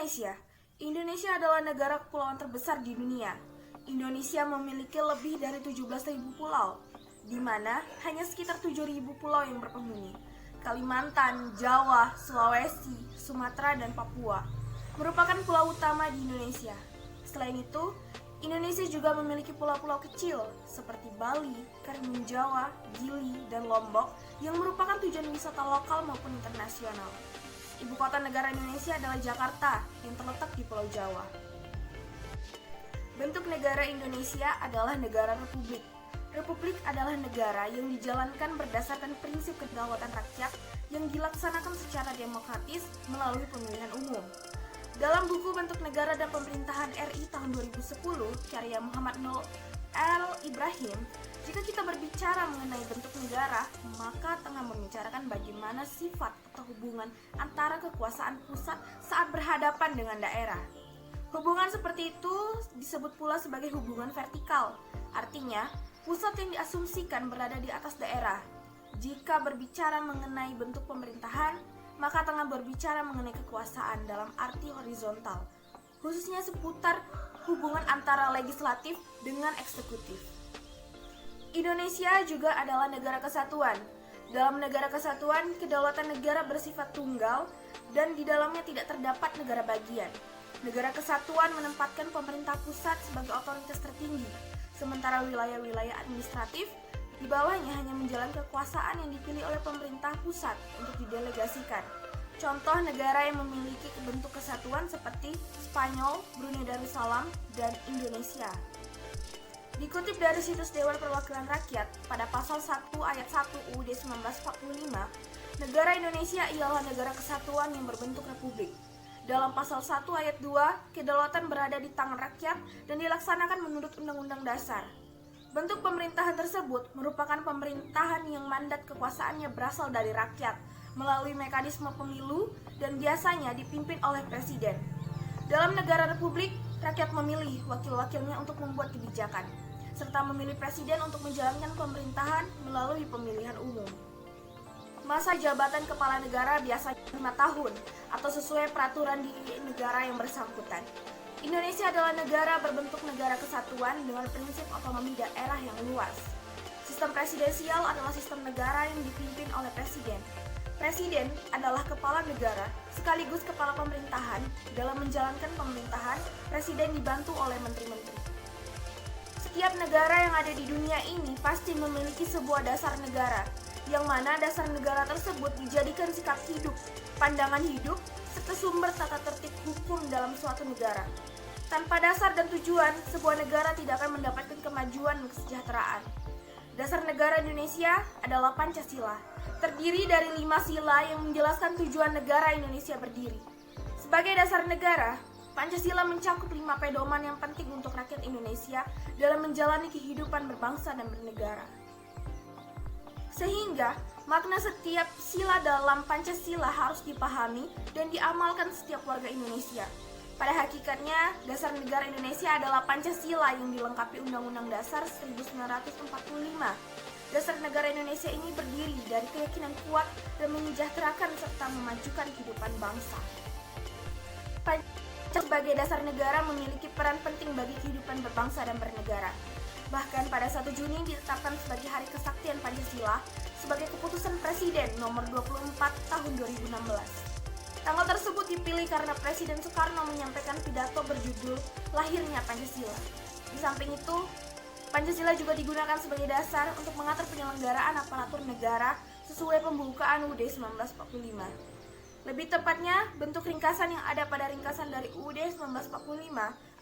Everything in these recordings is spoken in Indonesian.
Indonesia. Indonesia adalah negara kepulauan terbesar di dunia. Indonesia memiliki lebih dari 17.000 pulau, di mana hanya sekitar 7.000 pulau yang berpenghuni. Kalimantan, Jawa, Sulawesi, Sumatera, dan Papua merupakan pulau utama di Indonesia. Selain itu, Indonesia juga memiliki pulau-pulau kecil seperti Bali, Karimun Jawa, Gili, dan Lombok yang merupakan tujuan wisata lokal maupun internasional. Ibu kota negara Indonesia adalah Jakarta yang terletak di Pulau Jawa. Bentuk negara Indonesia adalah negara republik. Republik adalah negara yang dijalankan berdasarkan prinsip kedaulatan rakyat yang dilaksanakan secara demokratis melalui pemilihan umum. Dalam buku Bentuk Negara dan Pemerintahan RI tahun 2010, karya Muhammad Nul L. Ibrahim, jika kita berbicara mengenai bentuk negara, maka tengah membicarakan bagaimana sifat atau hubungan antara kekuasaan pusat saat berhadapan dengan daerah. Hubungan seperti itu disebut pula sebagai hubungan vertikal, artinya pusat yang diasumsikan berada di atas daerah. Jika berbicara mengenai bentuk pemerintahan, maka tengah berbicara mengenai kekuasaan dalam arti horizontal, khususnya seputar hubungan antara legislatif dengan eksekutif. Indonesia juga adalah negara kesatuan. Dalam negara kesatuan, kedaulatan negara bersifat tunggal dan di dalamnya tidak terdapat negara bagian. Negara kesatuan menempatkan pemerintah pusat sebagai otoritas tertinggi, sementara wilayah-wilayah administratif di bawahnya hanya menjalankan kekuasaan yang dipilih oleh pemerintah pusat untuk didelegasikan. Contoh negara yang memiliki bentuk kesatuan seperti Spanyol, Brunei Darussalam, dan Indonesia. Dikutip dari situs Dewan Perwakilan Rakyat pada pasal 1 ayat 1 UUD 1945, negara Indonesia ialah negara kesatuan yang berbentuk republik. Dalam pasal 1 ayat 2, kedaulatan berada di tangan rakyat dan dilaksanakan menurut Undang-Undang Dasar. Bentuk pemerintahan tersebut merupakan pemerintahan yang mandat kekuasaannya berasal dari rakyat melalui mekanisme pemilu dan biasanya dipimpin oleh presiden. Dalam negara republik, rakyat memilih wakil-wakilnya untuk membuat kebijakan, serta memilih presiden untuk menjalankan pemerintahan melalui pemilihan umum. Masa jabatan kepala negara biasanya 5 tahun atau sesuai peraturan di negara yang bersangkutan. Indonesia adalah negara berbentuk negara kesatuan dengan prinsip otonomi daerah yang luas. Sistem presidensial adalah sistem negara yang dipimpin oleh presiden. Presiden adalah kepala negara sekaligus kepala pemerintahan. Dalam menjalankan pemerintahan, presiden dibantu oleh menteri-menteri. Setiap negara yang ada di dunia ini pasti memiliki sebuah dasar negara, yang mana dasar negara tersebut dijadikan sikap hidup, pandangan hidup, serta sumber tata tertib hukum dalam suatu negara. Tanpa dasar dan tujuan, sebuah negara tidak akan mendapatkan kemajuan dan kesejahteraan. Dasar negara Indonesia adalah Pancasila, terdiri dari 5 sila yang menjelaskan tujuan negara Indonesia berdiri. Sebagai dasar negara, Pancasila mencakup 5 pedoman yang penting untuk rakyat Indonesia dalam menjalani kehidupan berbangsa dan bernegara. Sehingga, makna setiap sila dalam Pancasila harus dipahami dan diamalkan setiap warga Indonesia. Pada hakikatnya, dasar negara Indonesia adalah Pancasila yang dilengkapi Undang-Undang Dasar 1945. Dasar negara Indonesia ini berdiri dari keyakinan kuat dan menyejahterakan serta memajukan kehidupan bangsa. Pancasila sebagai dasar negara memiliki peran penting bagi kehidupan berbangsa dan bernegara. Bahkan pada 1 Juni ditetapkan sebagai Hari Kesaktian Pancasila sebagai keputusan Presiden nomor 24 tahun 2016. Tanggal tersebut dipilih karena Presiden Soekarno menyampaikan pidato berjudul Lahirnya Pancasila. Di samping itu, Pancasila juga digunakan sebagai dasar untuk mengatur penyelenggaraan aparatur negara sesuai pembukaan UUD 1945. Lebih tepatnya, bentuk ringkasan yang ada pada ringkasan dari UUD 1945,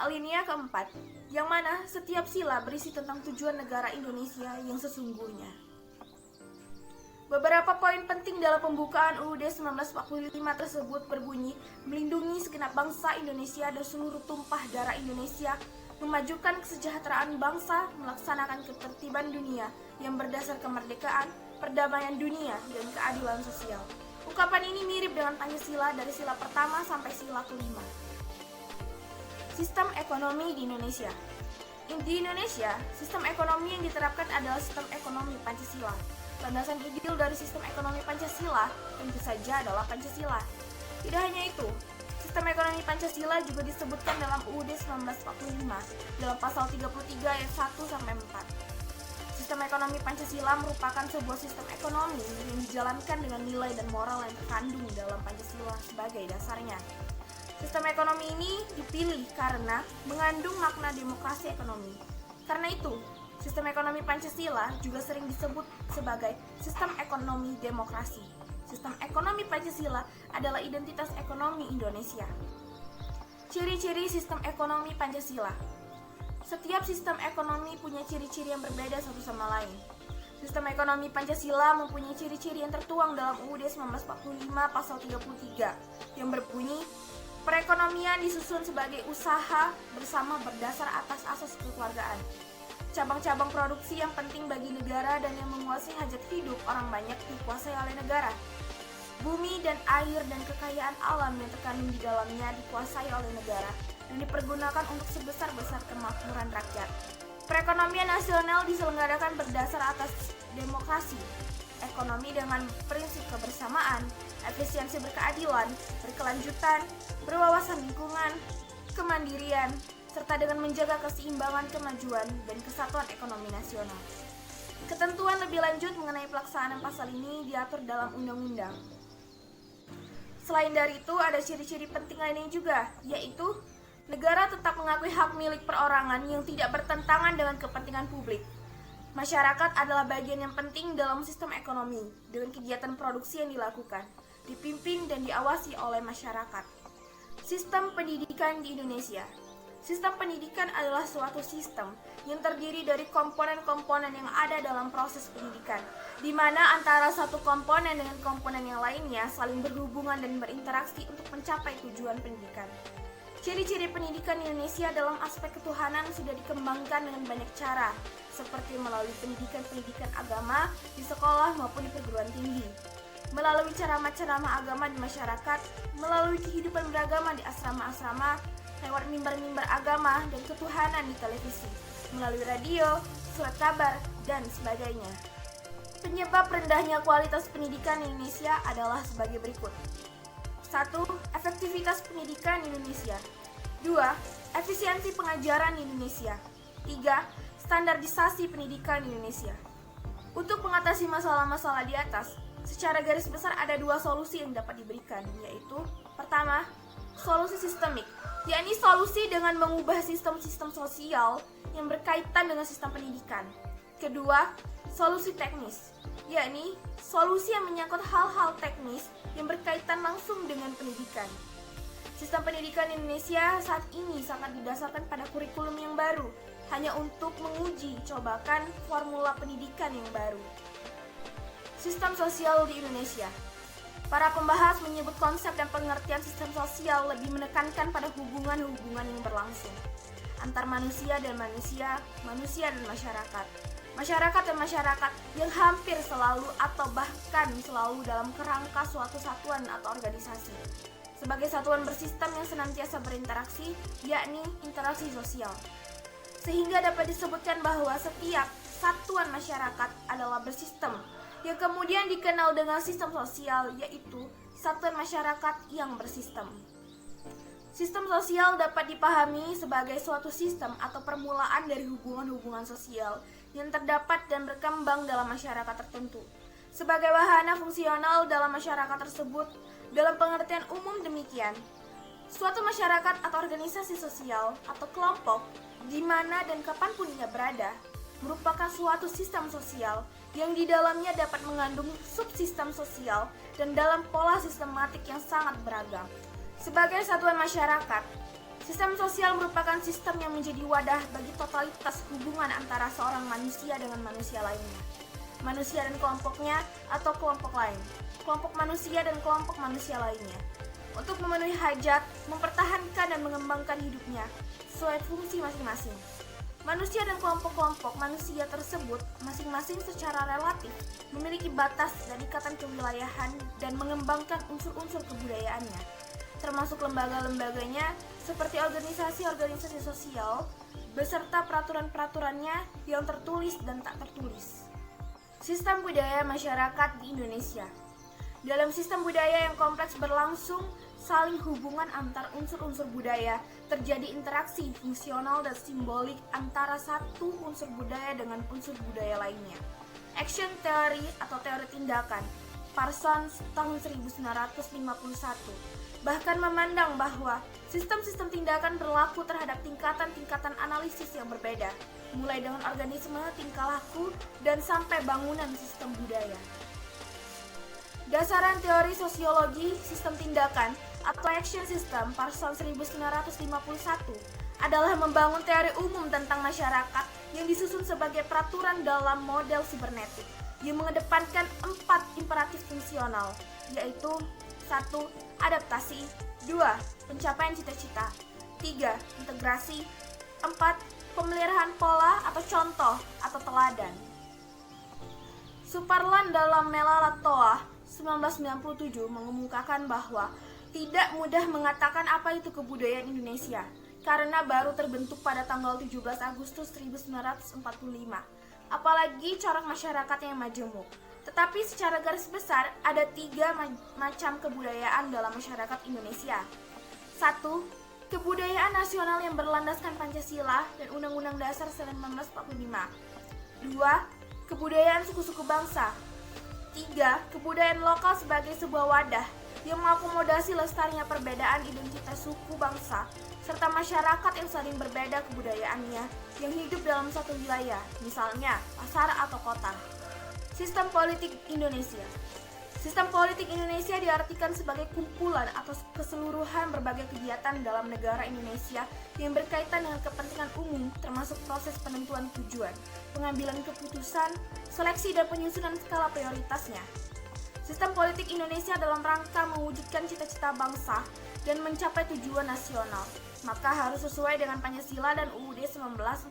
alinea keempat, yang mana setiap sila berisi tentang tujuan negara Indonesia yang sesungguhnya. Beberapa poin penting dalam pembukaan UUD 1945 tersebut berbunyi melindungi segenap bangsa Indonesia dan seluruh tumpah darah Indonesia, memajukan kesejahteraan bangsa, melaksanakan ketertiban dunia yang berdasar kemerdekaan, perdamaian dunia, dan keadilan sosial. Ungkapan ini mirip dengan Pancasila dari sila pertama sampai sila kelima. Sistem ekonomi di Indonesia. Di Indonesia, sistem ekonomi yang diterapkan adalah sistem ekonomi Pancasila. Landasan ideal dari sistem ekonomi Pancasila tentu saja adalah Pancasila. Tidak hanya itu, Sistem ekonomi Pancasila juga disebutkan dalam UUD 1945 dalam pasal 33 ayat 1-4. Sistem ekonomi Pancasila merupakan sebuah sistem ekonomi yang dijalankan dengan nilai dan moral yang terkandung dalam Pancasila sebagai dasarnya. Sistem ekonomi ini dipilih karena mengandung makna demokrasi ekonomi. Karena itu, sistem ekonomi Pancasila juga sering disebut sebagai sistem ekonomi demokrasi. Sistem ekonomi Pancasila adalah identitas ekonomi Indonesia. Ciri-ciri sistem ekonomi Pancasila. Setiap sistem ekonomi punya ciri-ciri yang berbeda satu sama lain. Sistem ekonomi Pancasila mempunyai ciri-ciri yang tertuang dalam UUD 1945 pasal 33 yang berbunyi, perekonomian disusun sebagai usaha bersama berdasar atas asas kekeluargaan. Cabang-cabang produksi yang penting bagi negara dan yang menguasai hajat hidup orang banyak dikuasai oleh negara. Bumi dan air dan kekayaan alam yang terkandung di dalamnya dikuasai oleh negara dan dipergunakan untuk sebesar-besar kemakmuran rakyat. Perekonomian nasional diselenggarakan berdasar atas demokrasi, ekonomi dengan prinsip kebersamaan, efisiensi berkeadilan, berkelanjutan, berwawasan lingkungan, kemandirian, serta dengan menjaga keseimbangan kemajuan dan kesatuan ekonomi nasional. Ketentuan lebih lanjut mengenai pelaksanaan pasal ini diatur dalam undang-undang. Selain dari itu, ada ciri-ciri penting lainnya juga, yaitu negara tetap mengakui hak milik perorangan yang tidak bertentangan dengan kepentingan publik. Masyarakat adalah bagian yang penting dalam sistem ekonomi, dengan kegiatan produksi yang dilakukan, dipimpin dan diawasi oleh masyarakat. Sistem pendidikan di Indonesia. Sistem pendidikan adalah suatu sistem yang terdiri dari komponen-komponen yang ada dalam proses pendidikan, di mana antara satu komponen dengan komponen yang lainnya saling berhubungan dan berinteraksi untuk mencapai tujuan pendidikan. Ciri-ciri pendidikan Indonesia dalam aspek ketuhanan sudah dikembangkan dengan banyak cara, seperti melalui pendidikan-pendidikan agama di sekolah maupun di perguruan tinggi, melalui ceramah-ceramah agama di masyarakat, melalui kehidupan beragama di asrama-asrama, lewat mimbar-mimbar agama dan ketuhanan di televisi, melalui radio, surat kabar, dan sebagainya. Penyebab rendahnya kualitas pendidikan di Indonesia adalah sebagai berikut. 1. Efektivitas pendidikan di Indonesia. 2. Efisiensi pengajaran di Indonesia. 3. Standarisasi pendidikan di Indonesia. Untuk mengatasi masalah-masalah di atas, secara garis besar ada dua solusi yang dapat diberikan, yaitu pertama, solusi sistemik, yakni solusi dengan mengubah sistem-sistem sosial yang berkaitan dengan sistem pendidikan. Kedua, solusi teknis, yakni solusi yang menyangkut hal-hal teknis yang berkaitan langsung dengan pendidikan. Sistem pendidikan Indonesia saat ini sangat didasarkan pada kurikulum yang baru, hanya untuk menguji cobakan formula pendidikan yang baru. Sistem sosial di Indonesia. Para pembahas menyebut konsep dan pengertian sistem sosial lebih menekankan pada hubungan-hubungan yang berlangsung antar manusia dan manusia, manusia dan masyarakat, masyarakat dan masyarakat yang hampir selalu atau bahkan selalu dalam kerangka suatu satuan atau organisasi sebagai satuan bersistem yang senantiasa berinteraksi, yakni interaksi sosial. Sehingga dapat disebutkan bahwa setiap satuan masyarakat adalah bersistem yang kemudian dikenal dengan sistem sosial, yaitu satuan masyarakat yang bersistem. Sistem sosial dapat dipahami sebagai suatu sistem atau permulaan dari hubungan-hubungan sosial yang terdapat dan berkembang dalam masyarakat tertentu. Sebagai wahana fungsional dalam masyarakat tersebut, dalam pengertian umum demikian, suatu masyarakat atau organisasi sosial atau kelompok di mana dan kapanpun ia berada, merupakan suatu sistem sosial yang di dalamnya dapat mengandung subsistem sosial dan dalam pola sistematik yang sangat beragam. Sebagai satuan masyarakat, sistem sosial merupakan sistem yang menjadi wadah bagi totalitas hubungan antara seorang manusia dengan manusia lainnya, manusia dan kelompoknya atau kelompok lain, kelompok manusia dan kelompok manusia lainnya, untuk memenuhi hajat, mempertahankan dan mengembangkan hidupnya sesuai fungsi masing-masing. Manusia dan kelompok-kelompok manusia tersebut masing-masing secara relatif memiliki batas dan ikatan kewilayahan dan mengembangkan unsur-unsur kebudayaannya, termasuk lembaga-lembaganya seperti organisasi-organisasi sosial beserta peraturan-peraturannya yang tertulis dan tak tertulis. Sistem budaya masyarakat di Indonesia. Dalam sistem budaya yang kompleks berlangsung saling hubungan antar unsur-unsur budaya, terjadi interaksi fungsional dan simbolik antara satu unsur budaya dengan unsur budaya lainnya. Action theory atau teori tindakan, Parsons tahun 1951, bahkan memandang bahwa sistem-sistem tindakan berlaku terhadap tingkatan-tingkatan analisis yang berbeda, mulai dengan organisme, tingkah laku, dan sampai bangunan sistem budaya. Dasaran teori sosiologi sistem tindakan atau action system Parsons 1951 adalah membangun teori umum tentang masyarakat yang disusun sebagai peraturan dalam model sibernetik yang mengedepankan 4 imperatif fungsional, yaitu 1. Adaptasi, 2. Pencapaian cita-cita, 3. Integrasi, 4. Pemeliharaan pola atau contoh atau teladan. Suparlan dalam Melala Toa 1997 mengemukakan bahwa tidak mudah mengatakan apa itu kebudayaan Indonesia karena baru terbentuk pada tanggal 17 Agustus 1945, apalagi corak masyarakatnya yang majemuk. Tetapi secara garis besar ada 3 macam kebudayaan dalam masyarakat Indonesia. 1. Kebudayaan nasional yang berlandaskan Pancasila dan Undang-Undang Dasar 1945. 2. Kebudayaan suku-suku bangsa. 3. Kebudayaan lokal sebagai sebuah wadah yang mengakomodasi lestarinya perbedaan identitas suku bangsa serta masyarakat yang saling berbeda kebudayaannya yang hidup dalam satu wilayah, misalnya pasar atau kota. Sistem politik Indonesia. Sistem politik Indonesia diartikan sebagai kumpulan atau keseluruhan berbagai kegiatan dalam negara Indonesia yang berkaitan dengan kepentingan umum termasuk proses penentuan tujuan, pengambilan keputusan, seleksi dan penyusunan skala prioritasnya. Sistem politik Indonesia dalam rangka mewujudkan cita-cita bangsa dan mencapai tujuan nasional, maka harus sesuai dengan Pancasila dan UUD 1945.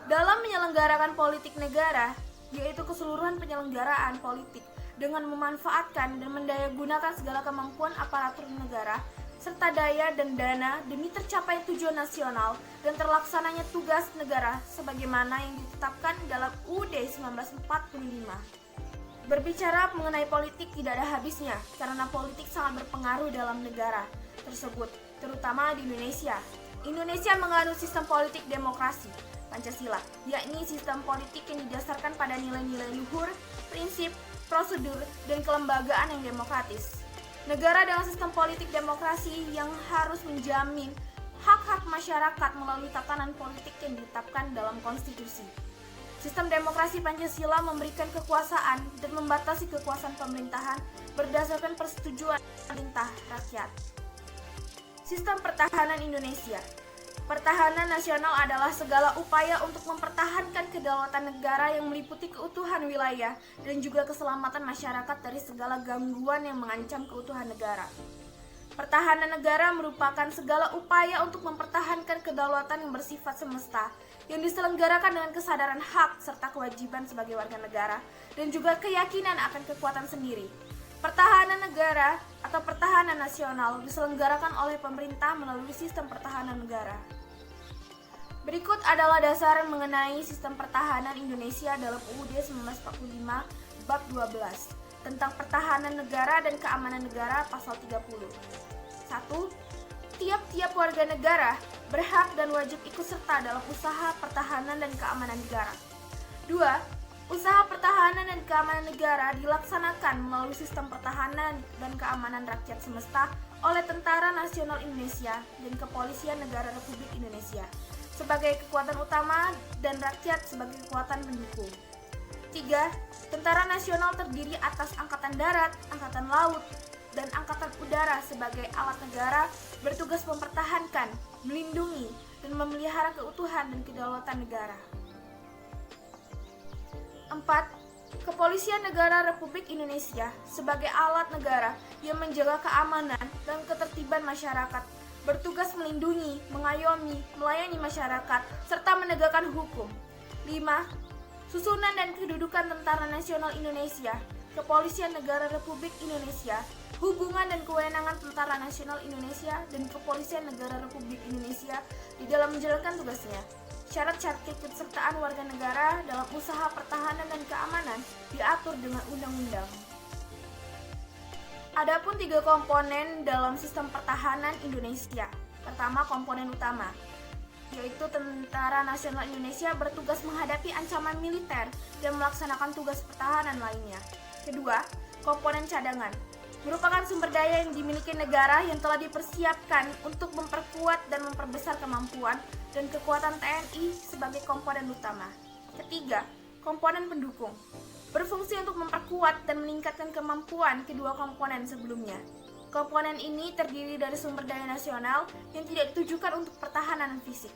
Dalam menyelenggarakan politik negara, yaitu keseluruhan penyelenggaraan politik dengan memanfaatkan dan mendayagunakan segala kemampuan aparatur negara serta daya dan dana demi tercapai tujuan nasional dan terlaksananya tugas negara sebagaimana yang ditetapkan dalam UUD 1945. Berbicara mengenai politik tidak ada habisnya karena politik sangat berpengaruh dalam negara tersebut, terutama di Indonesia. Indonesia menganut sistem politik demokrasi, Pancasila, yakni sistem politik yang didasarkan pada nilai-nilai luhur, prinsip, prosedur, dan kelembagaan yang demokratis. Negara dengan sistem politik demokrasi yang harus menjamin hak-hak masyarakat melalui tatanan politik yang ditetapkan dalam konstitusi. Sistem demokrasi Pancasila memberikan kekuasaan dan membatasi kekuasaan pemerintahan berdasarkan persetujuan pemerintah rakyat. Sistem pertahanan Indonesia. Pertahanan nasional adalah segala upaya untuk mempertahankan kedaulatan negara yang meliputi keutuhan wilayah dan juga keselamatan masyarakat dari segala gangguan yang mengancam keutuhan negara. Pertahanan negara merupakan segala upaya untuk mempertahankan kedaulatan yang bersifat semesta, yang diselenggarakan dengan kesadaran hak serta kewajiban sebagai warga negara, dan juga keyakinan akan kekuatan sendiri. Pertahanan negara atau pertahanan nasional diselenggarakan oleh pemerintah melalui sistem pertahanan negara. Berikut adalah dasar mengenai sistem pertahanan Indonesia dalam UUD 1945 bab 12 tentang pertahanan negara dan keamanan negara pasal 30. 1. Tiap-tiap warga negara berhak dan wajib ikut serta dalam usaha pertahanan dan keamanan negara. 2. Usaha pertahanan dan keamanan negara dilaksanakan melalui sistem pertahanan dan keamanan rakyat semesta oleh Tentara Nasional Indonesia dan Kepolisian Negara Republik Indonesia sebagai kekuatan utama dan rakyat sebagai kekuatan pendukung. 3. Tentara Nasional terdiri atas Angkatan Darat, Angkatan Laut, dan Angkatan Udara sebagai alat negara bertugas mempertahankan, melindungi, dan memelihara keutuhan dan kedaulatan negara. 4. Kepolisian Negara Republik Indonesia sebagai alat negara yang menjaga keamanan dan ketertiban masyarakat, bertugas melindungi, mengayomi, melayani masyarakat, serta menegakkan hukum. 5. Susunan dan kedudukan Tentara Nasional Indonesia, Kepolisian Negara Republik Indonesia, hubungan dan kewenangan Tentara Nasional Indonesia dan Kepolisian Negara Republik Indonesia di dalam menjalankan tugasnya. Syarat-syarat keikutsertaan warga negara dalam usaha pertahanan dan keamanan diatur dengan undang-undang. Adapun tiga komponen dalam sistem pertahanan Indonesia. Pertama, komponen utama, yaitu Tentara Nasional Indonesia bertugas menghadapi ancaman militer dan melaksanakan tugas pertahanan lainnya. Kedua, komponen cadangan, merupakan sumber daya yang dimiliki negara yang telah dipersiapkan untuk memperkuat dan memperbesar kemampuan dan kekuatan TNI sebagai komponen utama. Ketiga, komponen pendukung, berfungsi untuk memperkuat dan meningkatkan kemampuan kedua komponen sebelumnya. Komponen ini terdiri dari sumber daya nasional yang tidak ditujukan untuk pertahanan fisik.